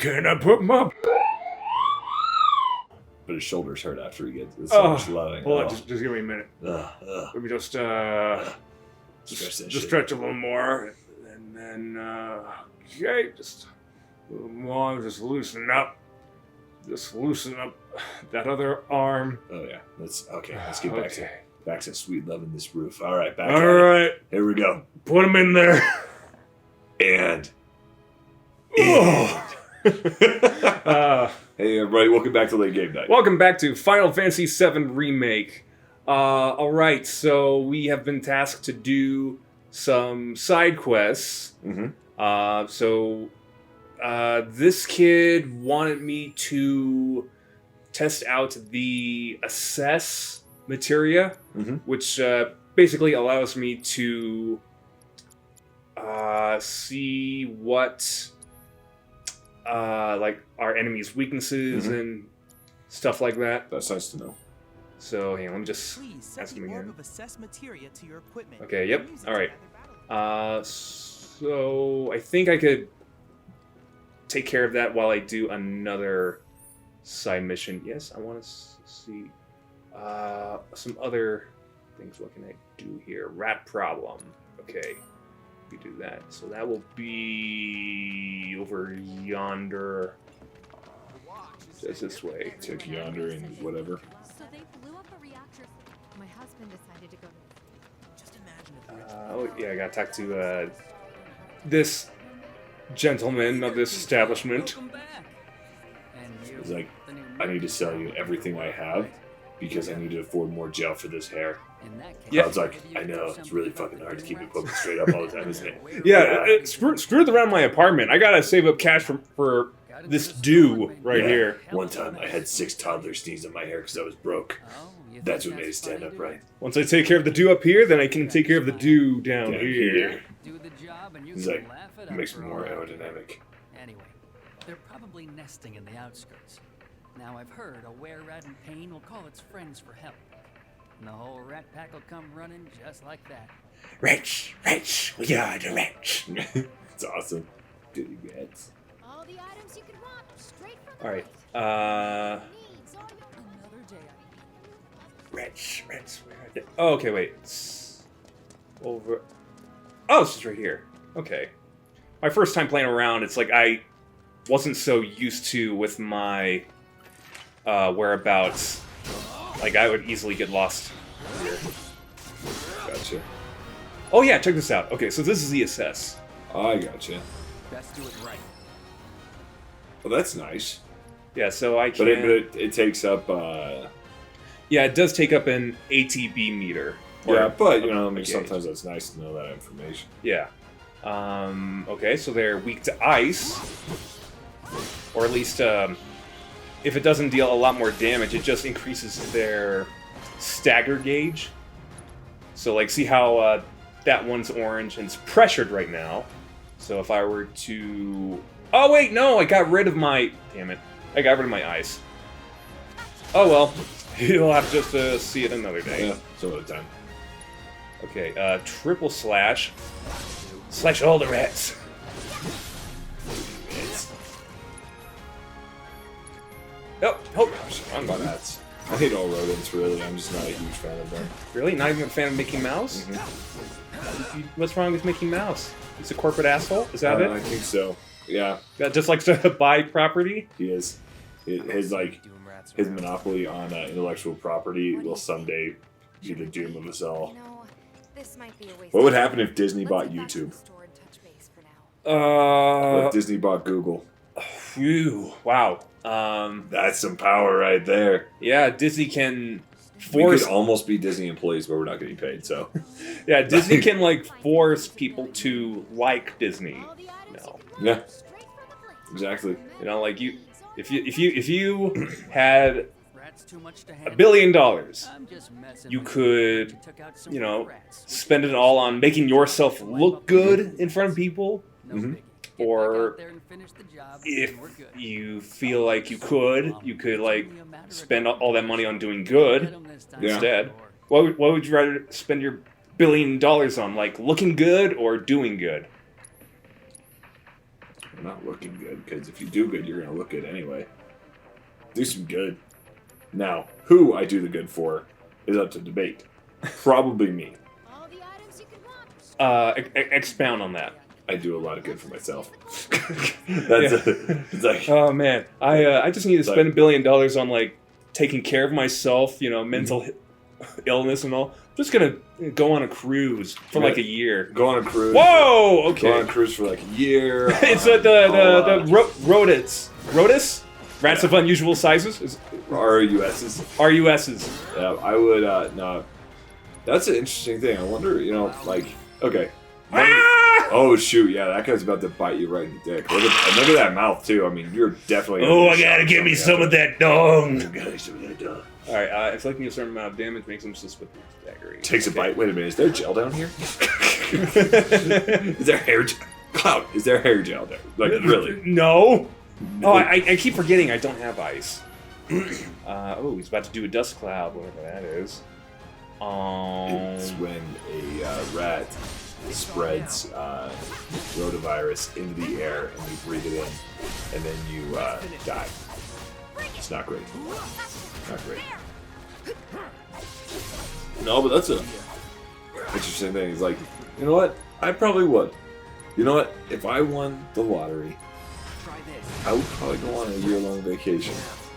Can I put my... But his shoulders hurt after he gets so much loving. Hold on, just give me a minute. Let me just stretch a little more, and then okay, just a little more, just loosen up that other arm. Oh yeah, let's get back to sweet love in this roof. All right, back. All right, here we go. Put him in there. And. Hey everybody, welcome back to Late Game Night. Welcome back to Final Fantasy VII Remake. Alright, so we have been tasked to do some side quests. This kid wanted me to test out the assess materia, which basically allows me to see what like our enemies' weaknesses and stuff like that. That's nice to know. So, hang on, let me just ask him again. Of assess materia to your equipment. Okay, yep, alright. So, I think I could take care of that while I do another side mission. Yes, I want to see some other things. What can I do here? Rat problem. Okay. We do that. So that will be over yonder. Just this way. Take yonder and whatever. So they blew up a reactor. My husband decided to go. Just imagine Oh yeah, I gotta talk to this gentleman of this establishment. He's like, I need to sell you everything I have because I need to afford more gel for this hair. Yeah, I was like, I know, it's really fucking hard to keep it poking straight up all the time, isn't it? Yeah, screw around my apartment. I gotta save up cash for this do right here. One time I had 6 toddlers sneeze on my hair because I was broke. That's what made it stand up right. Once I take care of the do up here, then I can take care of the do down here. He's like, it makes me more aerodynamic. Anyway, they're probably nesting in the outskirts. Now I've heard a were-rat in pain will call its friends for help. And the whole rat pack will come running just like that. Rats, we are the rats. It's awesome. Goody rats. All the items you could want straight from the Alright, another day. Rats, where are they? oh, okay, wait. It's over. Oh, this is right here. Okay. My first time playing around, it's like I wasn't so used to with my whereabouts. Like, I would easily get lost here. Gotcha. Oh yeah, check this out. Okay, so this is the assess. I gotcha. Best do it right. Well, that's nice. Yeah, so I can... But it takes up, Yeah, it does take up an ATB meter. Yeah, but, you know, I mean, sometimes that's nice to know that information. Yeah. Okay, so they're weak to ice. Or at least, if it doesn't deal a lot more damage, it just increases their stagger gauge. So, like, see how that one's orange and it's pressured right now. So if I were to... Oh, wait, no, I got rid of my... Damn it. I got rid of my ice. Oh, well. You'll have to just see it another day. Yeah, some other time. Okay, triple slash. Slash all the rats. Oh, gosh, I'm not rats. I hate all rodents, really. I'm just not a huge fan of them. Really? Not even a fan of Mickey Mouse? What's wrong with Mickey Mouse? He's a corporate asshole? Is that it? I think so. Yeah. That just likes to buy property? He is. His monopoly on intellectual property will someday be the doom of us all. You know, this might be a waste. What would happen if Disney bought YouTube? Or if Disney bought Google? Phew. Wow. That's some power right there. Yeah, Disney can We force... could almost be Disney employees, but we're not getting paid, so... Yeah, Disney can, like, force people to like Disney. No. Yeah. Exactly. You know, like, if you had $1 billion, you could, you know, spend it all on making yourself look good in front of people. Or if you feel like you could like spend all that money on doing good instead. What would you rather spend your $1 billion on? Like looking good or doing good? not looking good, because if you do good, you're going to look good anyway. Do some good. Now, who I do the good for is up to debate. Probably me. All the items you could want. Expound on that. I do a lot of good for myself. It's like, Oh man, I just need to spend $1 billion on like taking care of myself, mental illness and all. I'm just gonna go on a cruise for like a year. go on a cruise. Whoa! Okay. Go on a cruise for like a year. It's the rodents. Rotus? Rats of unusual sizes? RUSs. RUSs. Yeah, I would, no. That's an interesting thing. I wonder, okay. Oh, shoot, yeah, that guy's about to bite you right in the dick. Look at that mouth, too. I mean, you're definitely... Oh, I gotta give me some of that dong. Alright, Alright, inflicting a certain amount of damage makes him suspicious staggering. takes a bite. Wait a minute, is there gel down here? Is there hair gel? Cloud, is there hair gel there? Like, really? No. Oh, I keep forgetting I don't have ice. Oh, he's about to do a dust cloud, whatever that is. It's when a rat spreads rotavirus into the air and you breathe it in, and then you die. It's not great. Not great. No, but that's a interesting thing. It's like, you know what? I probably would. You know what? If I won the lottery, I would probably go on a year-long vacation.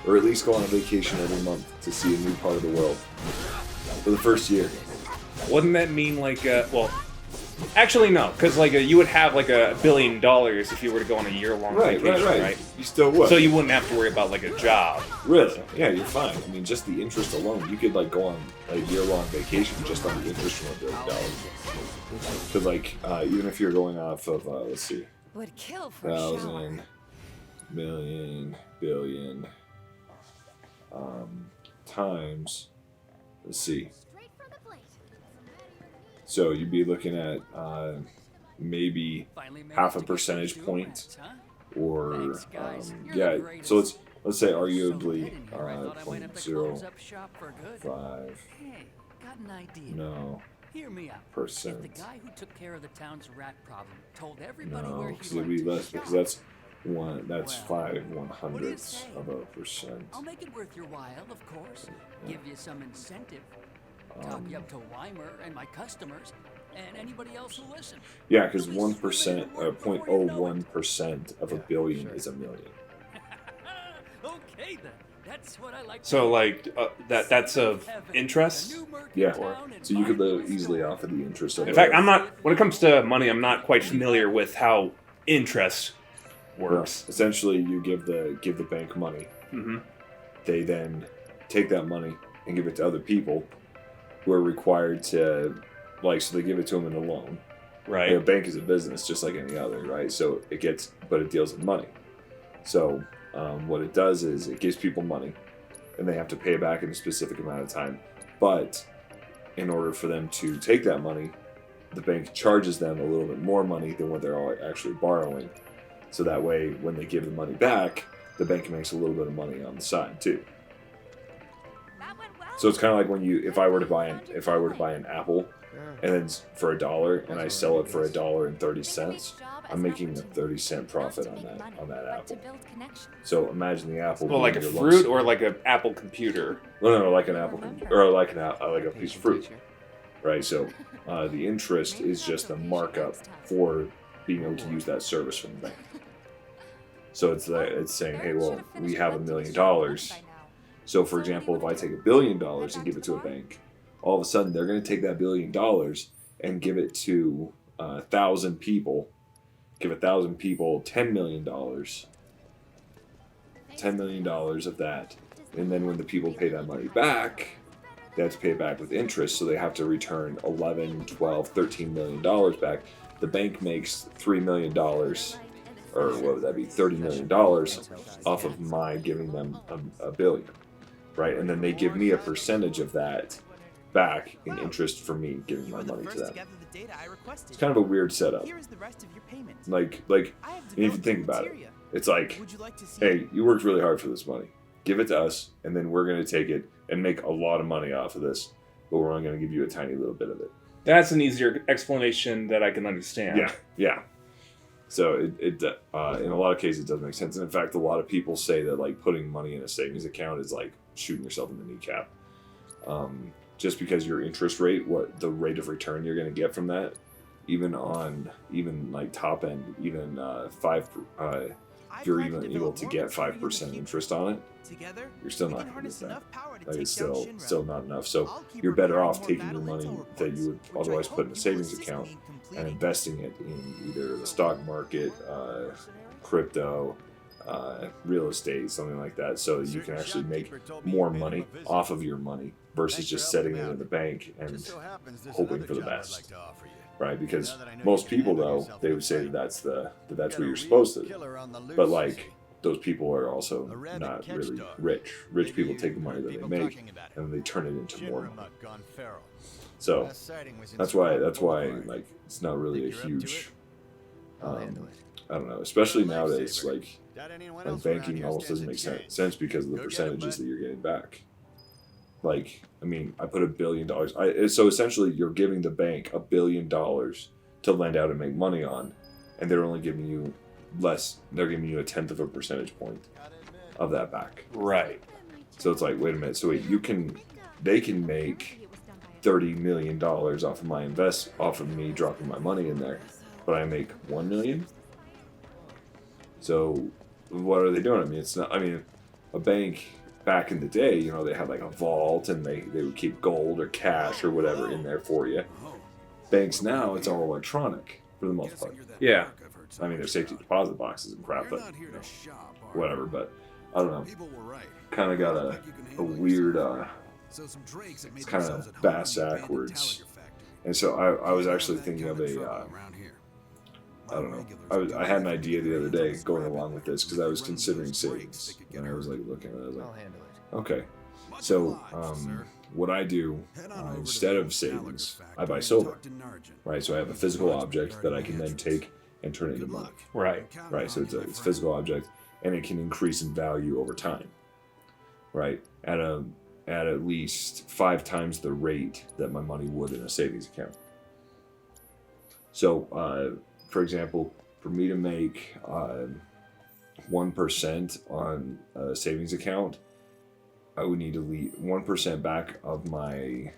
Or at least go on a vacation every month to see a new part of the world. For the first year. Wouldn't that mean like, actually no, because like you would have like $1 billion if you were to go on a year-long vacation, right? You still would. So you wouldn't have to worry about like a job. Really? Yeah, you're fine. I mean, just the interest alone, you could like go on a year-long vacation just on the interest from $1 billion. Because like, even if you're going off of, let's see, Would kill for a shower. 1,000, million, billion, times, let's see. Straight from the plate. So you'd be looking at maybe Finally managed half a to get percentage those point, donuts, huh? or Thanks, guys. You're the yeah. greatest. So let's say So arguably hidden here, I thought I might have to close up shop for good. 0.05 Hey, got an idea. no Hear me out. percent. If the guy who took care of the town's rat problem told everybody No, where because he it'd liked be to less because shop, that's one. That's Well, 5/100ths say? of a percent. I'll make it worth your while, of course. Give you some incentive. Talk you up to Weimer and my customers, and anybody else who listen. Yeah, because 1%, 0.01% of a billion is a million. Okay then, that's what I like. to So hear. like that's of interest. A new merc Yeah, town in so you could live Marvelous easily Story. off of the interest of In it. fact, I'm not. When it comes to money, I'm not quite familiar with how interest Well, works. essentially, you give the bank money. Mm-hmm. They then take that money and give it to other people who are required to, so they give it to them in a loan. Right. A bank is a business just like any other, right? So but it deals in money. So what it does is it gives people money, and they have to pay it back in a specific amount of time. But in order for them to take that money, the bank charges them a little bit more money than what they're all actually borrowing. So that way, when they give the money back, the bank makes a little bit of money on the side too. That went well. So it's kind of like when if I were to buy an apple, and then for $1, and I sell it for $1.30, I'm making a 30-cent profit on that apple. So imagine the apple. Well, being like a your fruit lump- or like an Apple computer. No, like an apple, or like a piece of fruit, right? So the interest is just a markup for being able to use that service from the bank. So it's saying, hey, well, we have $1 million. So, for example, if I take $1 billion and give it to a bank, all of a sudden they're going to take that $1 billion and give it to 1,000 people. Give 1,000 people $10 million. $10 million of that. And then when the people pay that money back, they have to pay it back with interest. So they have to return 11, 12, $13 million back. The bank makes $3 million, or what would that be, $30 million off of my giving them a billion. Right? And then they give me a percentage of that back in interest for me giving my money to them. It's kind of a weird setup. Here is the rest of your payment. Like, I have if you developed think the about it, materia. it's like, Would you like to see hey, you worked really hard for this money. Give it to us, and then we're going to take it and make a lot of money off of this, but we're only going to give you a tiny little bit of it. That's an easier explanation that I can understand. Yeah. So in a lot of cases it does make sense. And in fact, a lot of people say that like putting money in a savings account is like shooting yourself in the kneecap. Just because your interest rate, what the rate of return you're going to get from that, even like top end, even if you're even able to get 5% interest on it, Together, you're still we not can going to harness get that. enough power to Like, take it's down still Shinra. not enough. So I'll keep you're better preparing off more taking your battle money intel that you would reports, which I otherwise hope put in a you will savings assist account me in and completing. investing it in either the stock market, crypto, real estate, something like that, so that you can actually make more money off of your money versus just setting it in the bank and hoping for the best. Right? Because most people, though, they would say that that's what you're supposed to do. But like, those people are also not really rich. Rich people take the money that they make and they turn it into more money. So that's why like it's not really a huge. I don't know, especially nowadays, like banking almost doesn't make sense because of the percentages that you're getting back. Like, I mean, I put $1 billion. So essentially, you're giving the bank $1 billion to lend out and make money on, and they're only giving you less. They're giving you 1/10 of a percentage point of that back. Right. So it's like, wait a minute. So wait, they can make $30 million off of me dropping my money in there, but I make $1 million. So what are they doing? I mean, it's not. I mean, a bank back in the day, you know, they had like a vault and they would keep gold or cash or whatever in there for you. Banks now, it's all electronic for the most part. Yeah. I mean, there's safety deposit boxes and crap, but you know, whatever. But I don't know. Kind of got a weird. It's kind of bass backwards. And so I was actually thinking of a. I don't know. I had an idea the other day going along with this because I was considering savings. And I was like looking at it. I was like, okay. So what I do instead of savings, I buy silver. Right. So I have a physical object that I can then take and turn into money. Right. Right. So it's a physical object and it can increase in value over time. Right. At least 5 times the rate that my money would in a savings account. So, for example, for me to make 1% on a savings account, I would need to leave 1% back of my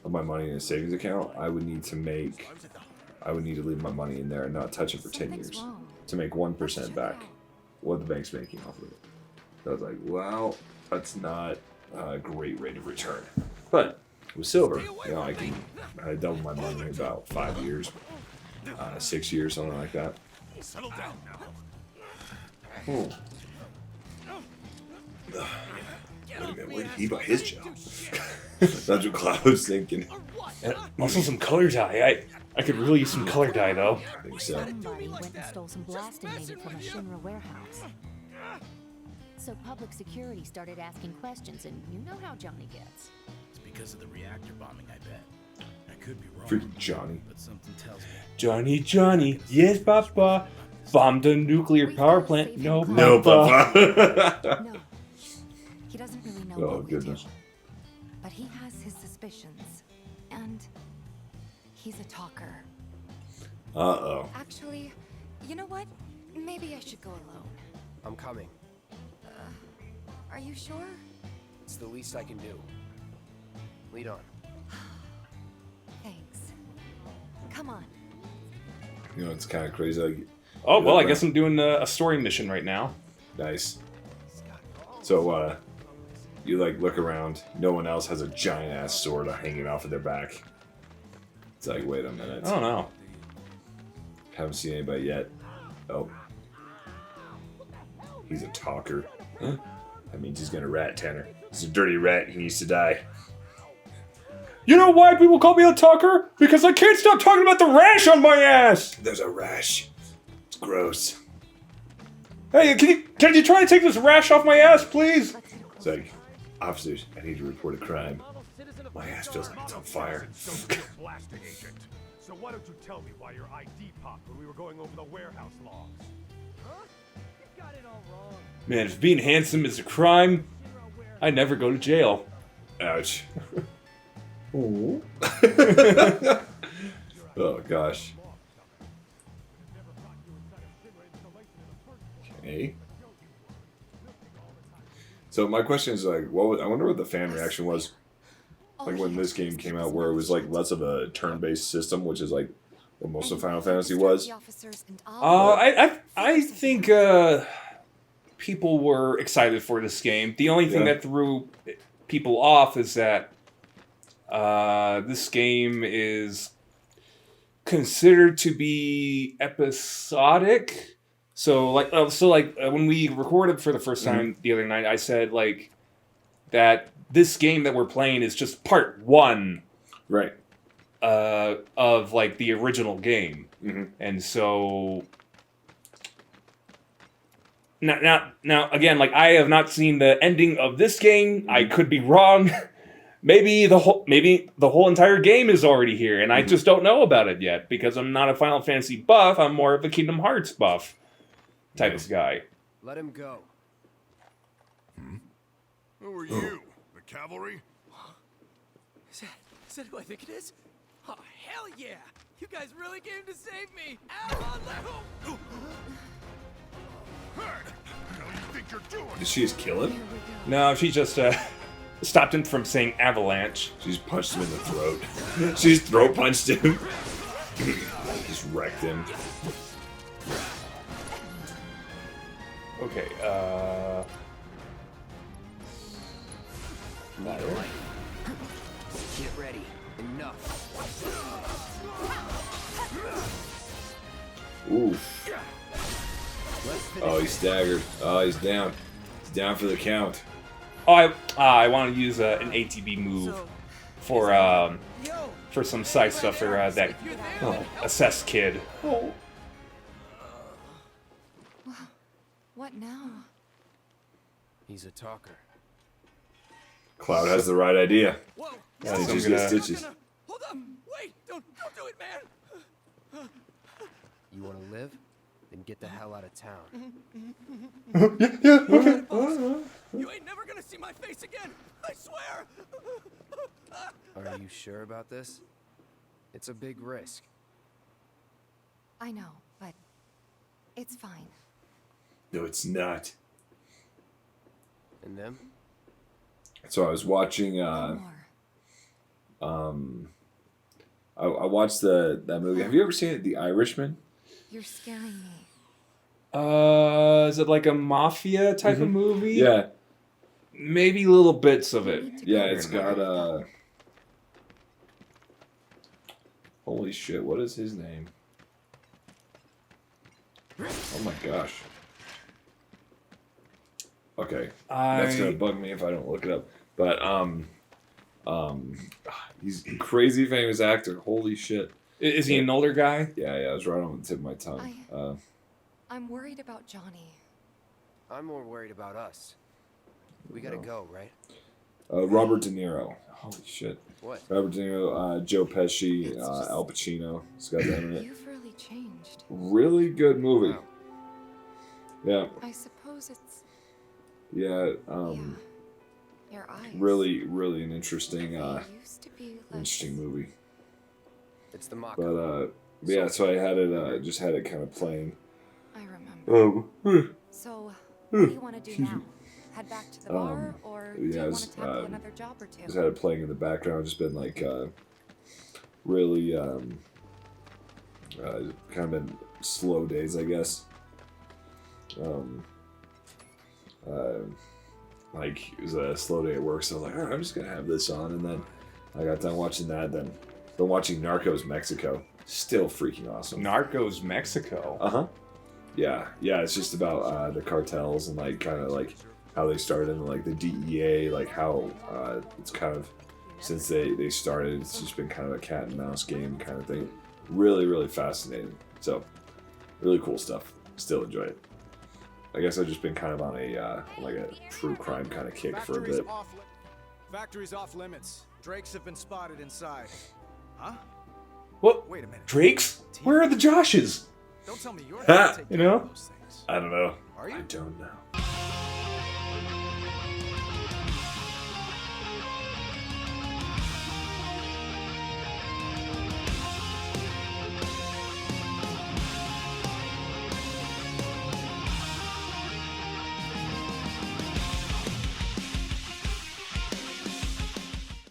money in a savings account. I would need to leave my money in there and not touch it for 10 years to make 1% back what the bank's making off of it. So I was like, well, that's not a great rate of return. But with silver, you know, I double my money in about 5 years. 6 years, something like that. Settle down now. Wait a minute, where did he buy his gel? That's what Cloud was thinking. And also some color dye. I could really use some color dye though. I think so. Somebody went and stole some blasting agent from a Shinra warehouse. So public security started asking questions, and you know how Johnny gets. It's because of the reactor bombing, I bet. I could be wrong. Freaking Johnny. But something tells me. Johnny, yes, Papa. Bombed a nuclear power plant. No, Papa. No, Papa. No, he doesn't really know Oh, what we goodness. do. But he has his suspicions, and he's a talker. Uh-oh. Actually, you know what? Maybe I should go alone. I'm coming. Are you sure? It's the least I can do. Lead on. Thanks. Come on. You know, it's kind of crazy. Like, Oh, well, I guess I'm doing a story mission right now. nice. So, you like look around. No one else has a giant ass sword hanging off of their back. It's like, wait a minute. I don't know. Haven't seen anybody yet. Oh. He's a talker. Huh? That means he's gonna rat Tanner. He's a dirty rat. He needs to die. You know why people call me a talker? Because I can't stop talking about the rash on my ass! There's a rash. It's gross. Hey, can you try to take this rash off my ass, please? It's like, officers, I need to report a crime. My ass feels like it's on fire. Don't be a blasting agent. So why don't you tell me why your ID popped when we were going over the warehouse logs? Man, if being handsome is a crime, I'd never go to jail. Ouch. Oh gosh. Eh? So my question is like, I wonder what the fan reaction was, like when this game came out, where it was like less of a turn-based system, which is like what most of Final Fantasy was. I think people were excited for this game. The only thing that threw people off is that this game is considered to be episodic. So when we recorded for the first time the other night, I said like that this game that we're playing is just part one, right, of like the original game, and so now again, like I have not seen the ending of this game. I could be wrong. Maybe the whole entire game is already here, and I just don't know about it yet because I'm not a Final Fantasy buff. I'm more of a Kingdom Hearts buff type of guy. Let him go. Who are you? The cavalry? Is that who I think it is? Oh, hell yeah! You guys really came to save me! Avalanche! Hey! What the hell you think you're doing? Did she just kill him? No, she just stopped him from saying avalanche. She just punched him in the throat. She just throat punched him. Just wrecked him. Okay, Get ready. Enough. Oof. Oh, he's staggered. Oh, he's down. He's down for the count. oh, I want to use an ATB move for some side stuff for that assess kid. Oh. What now? He's a talker. Cloud has the right idea. Whoa! Yeah, He so I'm just gonna- gets stitches. Hold on! Wait! Don't do it, man! You want to live? Then get the hell out of town. You ain't never gonna see my face again! I swear! Are you sure about this? It's a big risk. I know, but it's fine. No, it's not. And them? So I was watching. No more. I watched that movie. Have you ever seen it, The Irishman? You're scaring me. Is it like a mafia type of movie? Yeah, Maybe little bits of it. yeah. It's got holy shit! What is his name? Oh my gosh. Okay, that's gonna bug me if I don't look it up. But he's a crazy famous actor. Holy shit! Is he an older guy? Yeah, it was right on the tip of my tongue. I'm worried about Johnny. I'm more worried about us. We gotta go, right? Robert De Niro. Holy shit! What? Robert De Niro, Joe Pesci, Al Pacino. It's got them in it. You've really changed. Really good movie. Wow. Yeah, I suppose it's yeah. your eyes. Really, really an interesting, They used to be less... interesting movie. It's the Mako. But yeah, so I had it, just had it kind of playing. I remember. Um, So, what do you want to do now? Head back to the bar, or do yeah, you it want was, to tackle another job or two? just had it playing in the background. Just been like, really, kind of been slow days, I guess. Like it was a slow day at work, so I was like, all right, I'm just gonna have this on, and then I got done watching that. Then been watching Narcos Mexico. Still freaking awesome. Narcos Mexico. Uh-huh. Yeah. It's just about the cartels and like kind of like how they started and like the DEA, like how it's kind of since they started, it's just been kind of a cat and mouse game kind of thing. Really, really fascinating. So, really cool stuff. Still enjoy it. I guess I've just been kind of on a like a true crime kind of kick for a bit. Factory's off limits. Drakes have been spotted inside. Huh? What? Wait a minute. Drakes? Where are the Joshes? Don't tell me you're Ha! taking You know? those things. I don't know. Are you? I don't know.